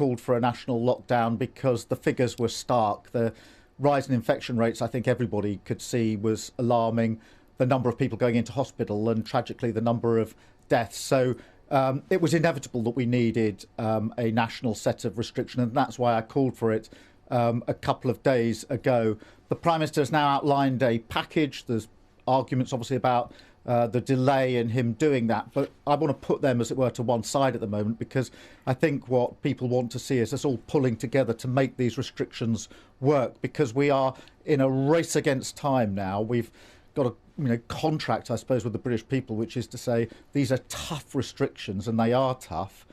called for a national lockdown because the figures were stark. The rise in infection rates, I think everybody could see, was alarming. The number of people going into hospital and tragically the number of deaths. So it was inevitable that we needed a national set of restrictions, and that's why I called for it a couple of days ago. The Prime Minister has now outlined a package. There's arguments obviously about the delay in him doing that, but I want to put them, as it were, to one side at the moment, because I think what people want to see is us all pulling together to make these restrictions work, because we are in a race against time now. We've got a contract, I suppose, with the British people, which is to say these are tough restrictions, and they are tough.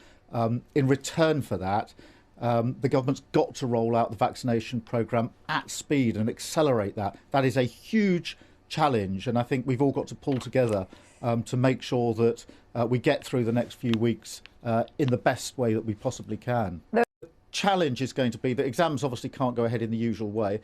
In return for that, the government's got to roll out the vaccination programme at speed and accelerate that. That is a huge challenge, and I think we've all got to pull together to make sure that we get through the next few weeks in the best way that we possibly can. The challenge is going to be that exams obviously can't go ahead in the usual way.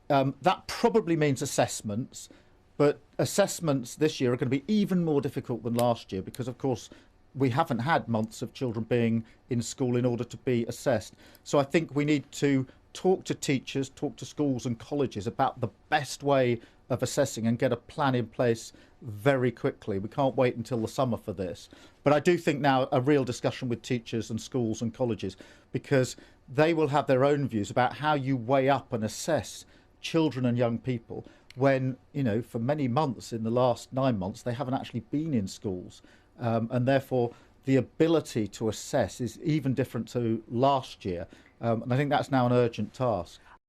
That probably means assessments, but assessments this year are going to be even more difficult than last year because, of course, we haven't had months of children being in school in order to be assessed. So I think we need to talk to teachers, talk to schools and colleges about the best way of assessing and get a plan in place very quickly. We can't wait until the summer for this. But I do think now a real discussion with teachers and schools and colleges, because they will have their own views about how you weigh up and assess children and young people when, for many months in the last 9 months, they haven't actually been in schools. And therefore, the ability to assess is even different to last year. And I think that's now an urgent task.